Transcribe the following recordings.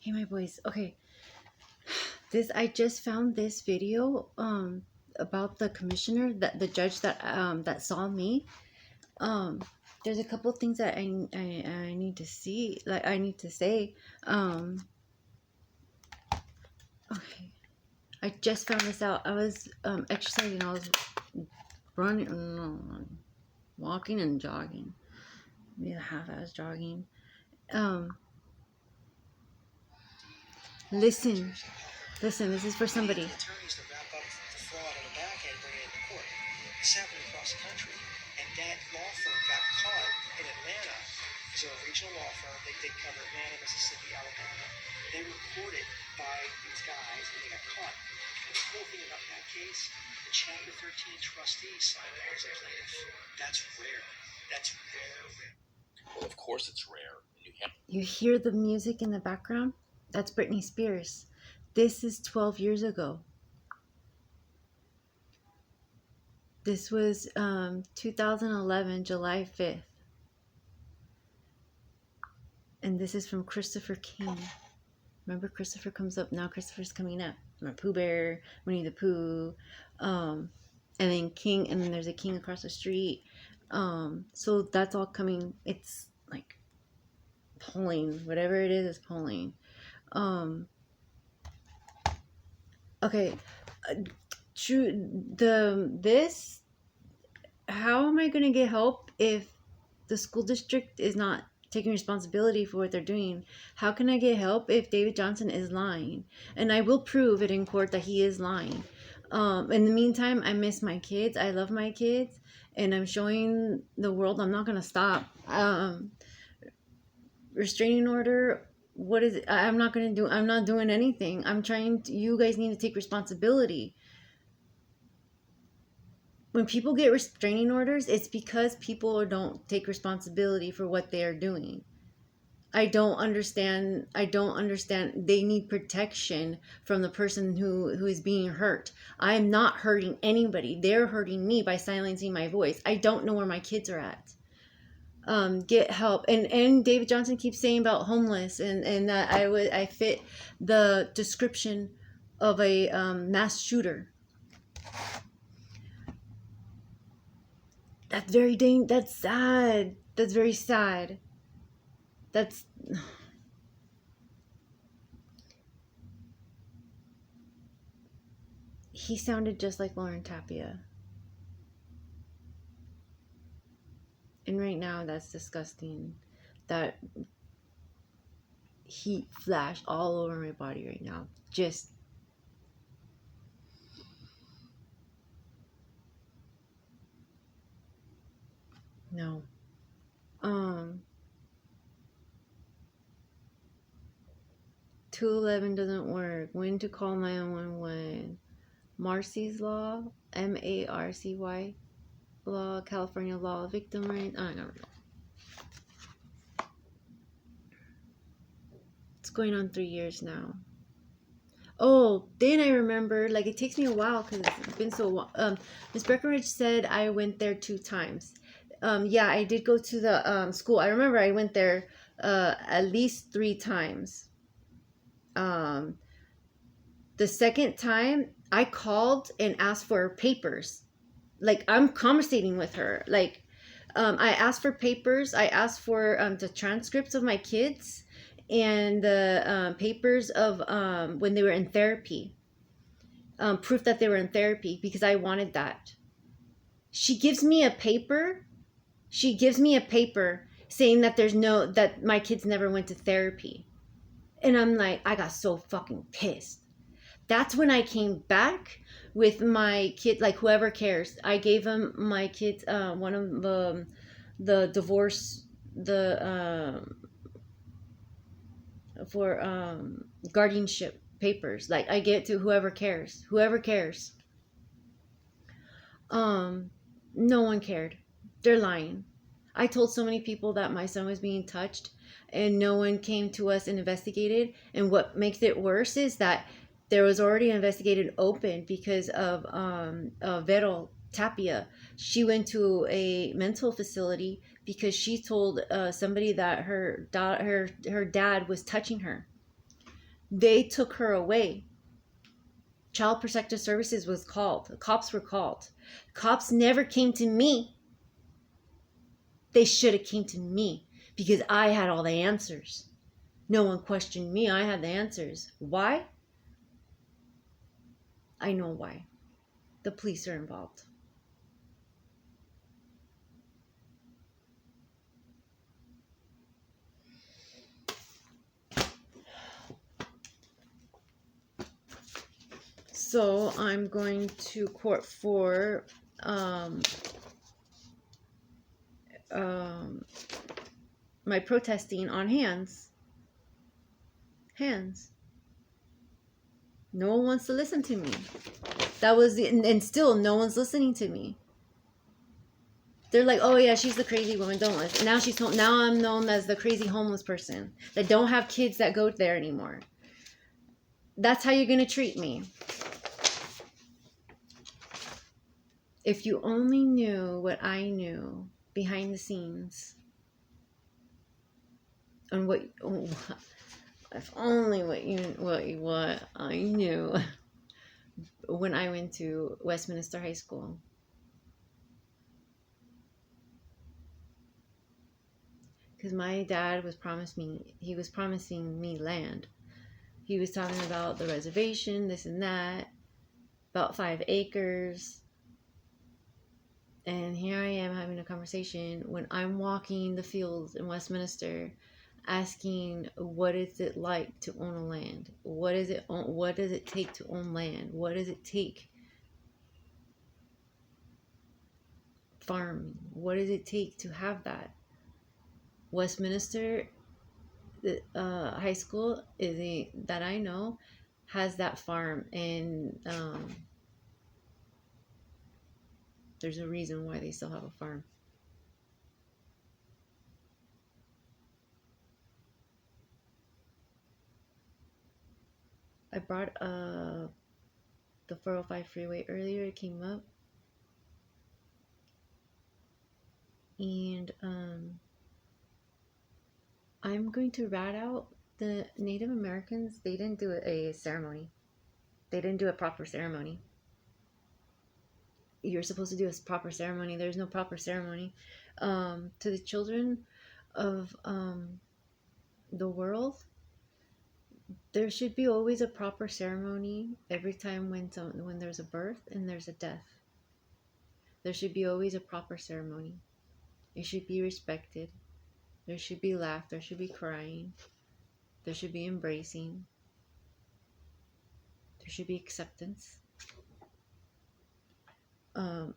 Hey, my boys. Okay, I just found this video about the commissioner, that the judge that saw me. Um, there's a couple things that I need to see, like I need to say. Okay, I just found this out. I was exercising. I was running, no, walking and jogging. Maybe a half hours jogging. Um, listen, listen. This is for somebody. Attorneys to wrap up the fraud on the back end, bring it into court. It's happening across the country. And that law firm got caught in Atlanta. It's a regional law firm. They cover Atlanta, Mississippi, Alabama. They were reported by these guys and they got caught. And the cool thing about that case, the Chapter 13 trustees signed on as a plaintiff. That's rare. That's rare. Well, of course it's rare. You hear the music in the background? That's Britney Spears. This is 12 years ago. This was 2011, July 5th. And this is from Christopher King. Remember, Christopher comes up. Now Christopher's coming up. Remember Pooh Bear, Winnie the Pooh. And then King, and then there's a king across the street. So that's all coming. It's like polling. Whatever it is polling. Okay. How am I going to get help if the school district is not taking responsibility for what they're doing? How can I get help if David Johnson is lying? And I will prove it in court that he is lying. In the meantime, I miss my kids. I love my kids, and I'm showing the world I'm not going to stop. Restraining order, what is it? I'm not doing anything. You guys need to take responsibility. When people get restraining orders, it's because people don't take responsibility for what they are doing. I don't understand. They need protection from the person who is being hurt. I am not hurting anybody. They're hurting me by silencing my voice. I don't know where my kids are at. Get help. And David Johnson keeps saying about homeless, and that I fit the description of a mass shooter. That's that's sad. That's very sad. He sounded just like Lauren Tapia. And right now, that's disgusting. That heat flashed all over my body right now. Just no. 211 doesn't work. When to call 911. Marcy's Law, MARCY Law, California Law, Victim Rights. I don't know. It's going on 3 years now. Oh, then I remember, like, it takes me a while because it's been so long. Ms. Breckenridge said I went there 2 times. Yeah, I did go to the school. I remember I went there at least 3 times. The second time, I called and asked for papers. Like, I'm conversating with her. Like, I asked for papers. I asked for the transcripts of my kids and the papers of when they were in therapy. Proof that they were in therapy, because I wanted that. She gives me a paper. Saying that that my kids never went to therapy. And I'm like, I got so fucking pissed. That's when I came back with my kid, like, whoever cares. I gave them my kids one of the divorce, for guardianship papers. Like, I get to whoever cares. No one cared. They're lying. I told so many people that my son was being touched, and no one came to us and investigated. And what makes it worse is that there was already an investigation open because of Vero Tapia. She went to a mental facility because she told somebody that her dad was touching her. They took her away. Child Protective Services was called. The cops were called. Cops never came to me. They should have came to me because I had all the answers. No one questioned me. I had the answers. Why? I know why. The police are involved. So I'm going to court for my protesting on hands. Hands. No one wants to listen to me. That was the, and still no one's listening to me. They're like, oh yeah, she's the crazy woman. Don't listen. Now I'm known as the crazy homeless person that don't have kids that go there anymore. That's how you're gonna treat me. If you only knew what I knew behind the scenes, and if only what I knew when I went to Westminster High School. Because my dad was promising me land. He was talking about the reservation, this and that, about 5 acres. And here I am having a conversation when I'm walking the fields in Westminster, asking, what is it like to own a land? What does it take to own land? What does it take farming? What does it take to have that? Westminster High School that I know has that farm, and there's a reason why they still have a farm. I brought the 405 freeway earlier. It came up, and I'm going to rat out the Native Americans. They didn't do a ceremony. They didn't do a proper ceremony. You're supposed to do a proper ceremony. There's no proper ceremony. To the children of the world, there should be always a proper ceremony every time when there's a birth and there's a death. There should be always a proper ceremony. It should be respected. There should be laughter. There should be crying. There should be embracing. There should be acceptance.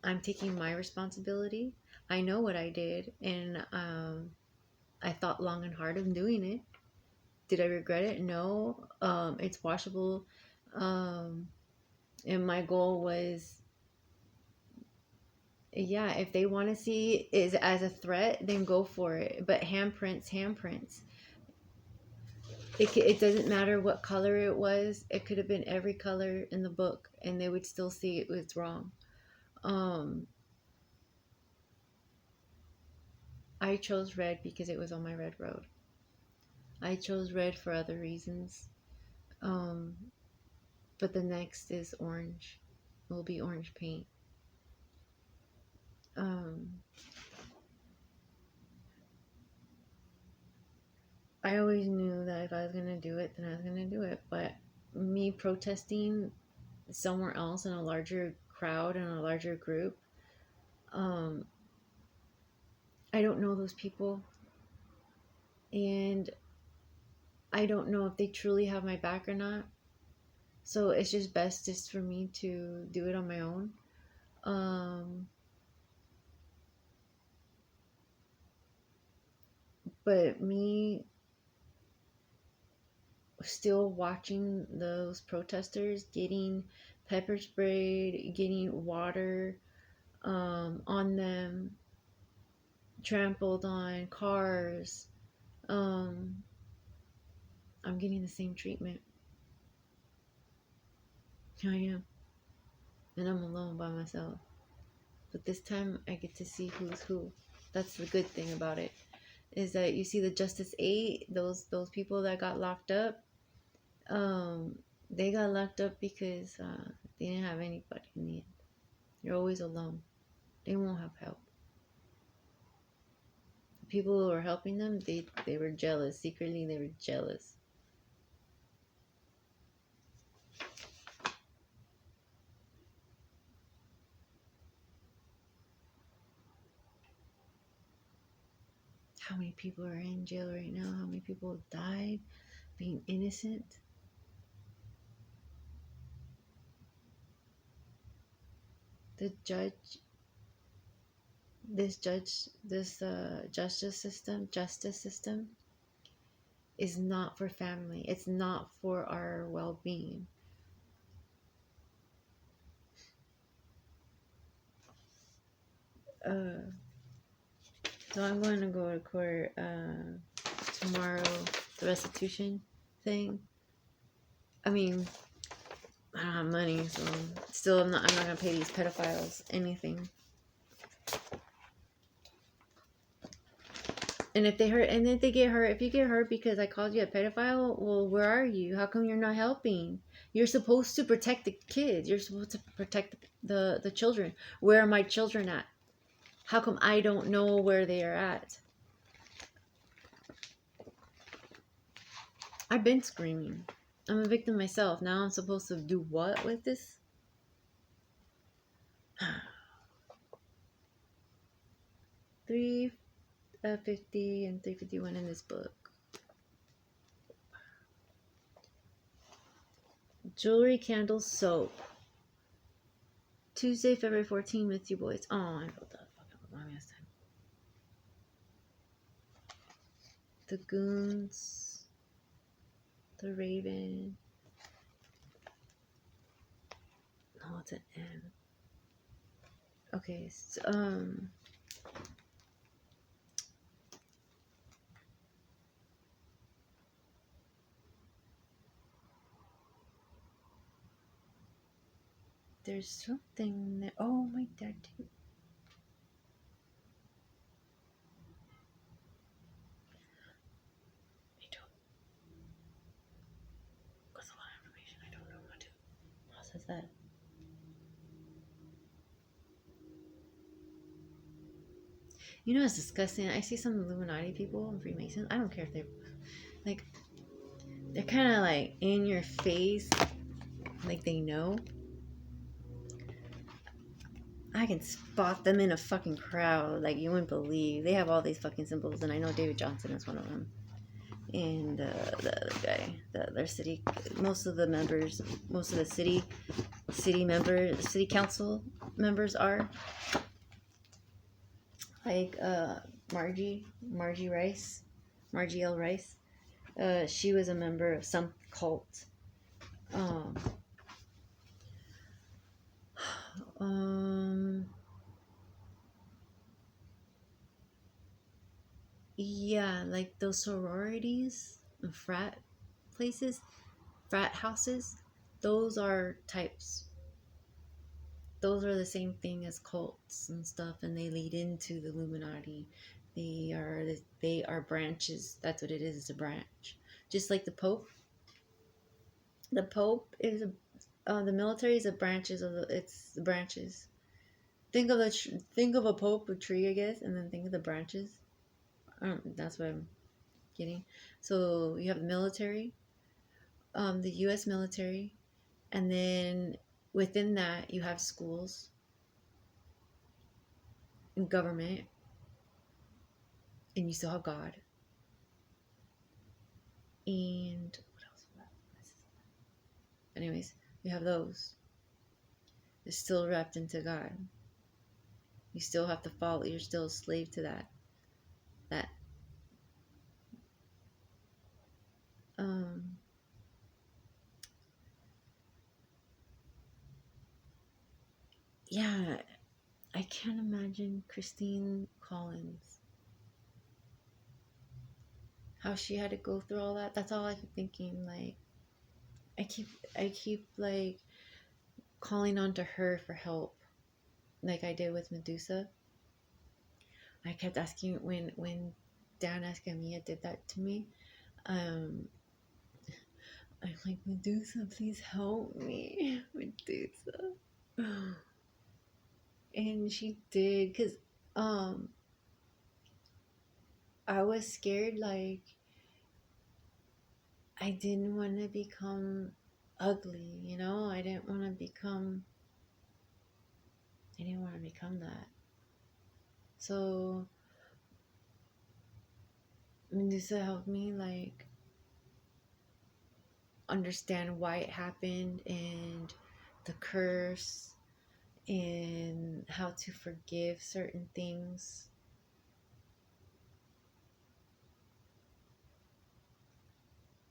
I'm taking my responsibility. I know what I did, and I thought long and hard of doing it. Did I regret it? No. It's washable. And my goal was, yeah, if they want to see it as a threat, then go for it. But handprints. It doesn't matter what color it was. It could have been every color in the book, and they would still see it was wrong. I chose red because it was on my red road. I chose red for other reasons. But the next is orange. It will be orange paint. I always knew that if I was going to do it, then I was going to do it. But me protesting somewhere else in a larger crowd and a larger group, I don't know those people. And I don't know if they truly have my back or not. So it's just best just for me to do it on my own. But me still watching those protesters getting pepper sprayed, getting water on them, trampled on, cars, I'm getting the same treatment. I am. And I'm alone by myself. But this time I get to see who's who. That's the good thing about it. Is that you see the Justice 8, those people that got locked up, They got locked up because they didn't have anybody in the end. You're always alone. They won't have help. The people who were helping them, they were jealous. Secretly, they were jealous. How many people are in jail right now? How many people have died being innocent? The judge, this justice system is not for family. It's not for our well-being. So I'm going to go to court tomorrow. The restitution thing. I mean, I don't have money, so still I'm not gonna pay these pedophiles anything. And if they get hurt, if you get hurt because I called you a pedophile, well, where are you? How come you're not helping? You're supposed to protect the kids. You're supposed to protect the children. Where are my children at? How come I don't know where they are at? I've been screaming. I'm a victim myself. Now I'm supposed to do what with this? 350 and 351 in this book. Jewelry, candles, soap. Tuesday, February 14th with you boys. Oh, I wrote that fucking wrong last time. The Goons. The Raven. No, it's an M. Okay, so, there's something that, oh, my dad too. I don't, that's a lot of information. I don't know how to process that. You know, it's disgusting. I see some Illuminati people and Freemasons. I don't care if they're like, they're kind of like in your face, like they know. I can spot them in a fucking crowd, like you wouldn't believe. They have all these fucking symbols, and I know David Johnson is one of them. And the other guy, their city, most of the members, most of the city members, city council members are like Margie L. Rice. She was a member of some cult. Um, yeah, like those sororities and frat places, frat houses, those are types. Those are the same thing as cults and stuff, and they lead into the Illuminati. They are branches. That's what it is. It's a branch, just like the Pope. The Pope is the military is a branches of it's the branches. Think of a Pope, a tree, I guess, and then think of the branches. That's what I'm getting. So you have the military, the U.S. military, and then within that you have schools and government, and you still have God. And what else? Anyways, you have those. It's still wrapped into God. You still have to follow. You're still a slave to that. That. Yeah, I can't imagine Christine Collins. How she had to go through all that. That's all I keep thinking. Like, I keep like calling on to her for help, like I did with Medusa. I kept asking when Dan Escamilla did that to me. I'm like, Medusa, please help me. Medusa. And she did, because um I was scared, like I didn't want to become ugly, you know? I didn't want to become that. So Medusa helped me like understand why it happened and the curse and how to forgive certain things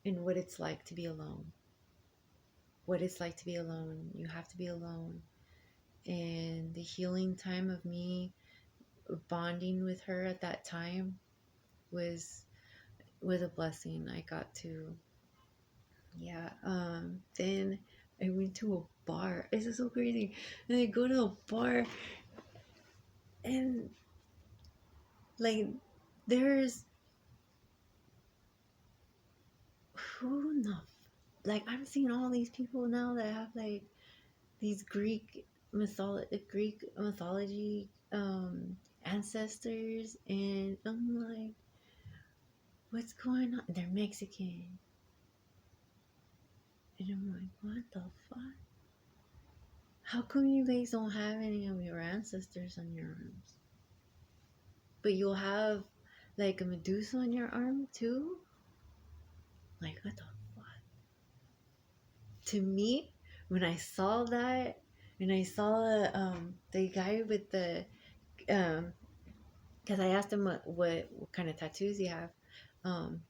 and what it's like to be alone. What it's like to be alone. You have to be alone. And the healing time of me bonding with her at that time was a blessing. I got to, yeah. Then I went to a bar. This is so crazy. And I go to a bar and like there's who the like I'm seeing all these people now that have like these Greek mythology ancestors, and I'm like, what's going on? They're Mexican, and I'm like, what the fuck? How come you guys don't have any of your ancestors on your arms, but you'll have like a Medusa on your arm too? Like, what the fuck? To me, when I saw that, and I saw the guy with the because I asked him what kind of tattoos he have.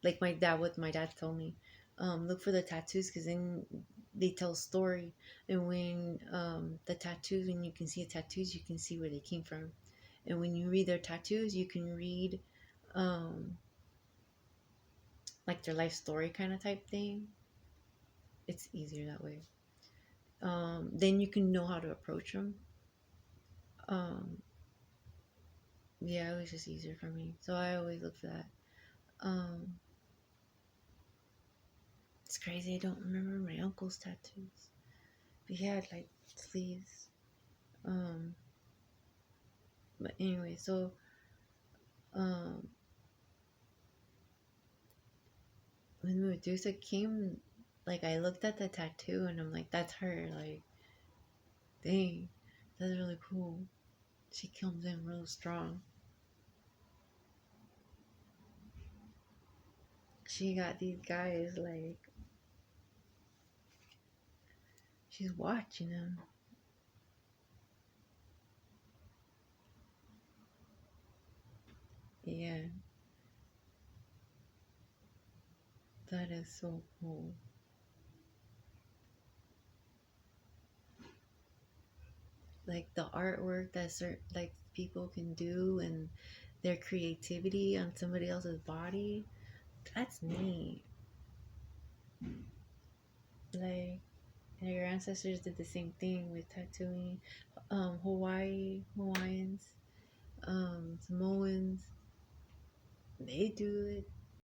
Like my dad told me, look for the tattoos because then they tell a story. And when the tattoos, when you can see the tattoos, you can see where they came from. And when you read their tattoos, you can read um, like their life story kind of type thing. It's easier that way. Then you can know how to approach them. Um, yeah, it was just easier for me. So I always look for that. Um, It's crazy. I don't remember my uncle's tattoos, but he had like sleeves. Um, but anyway, so um, when Medusa came, like I looked at the tattoo and I'm like, that's her. Like, dang, that's really cool. She comes in real strong. She got these guys like she's watching them. Yeah, that is so cool. Like the artwork that certain like people can do and their creativity on somebody else's body. That's neat. Like your ancestors did the same thing with tattooing. Hawaiians, Samoans, they do it.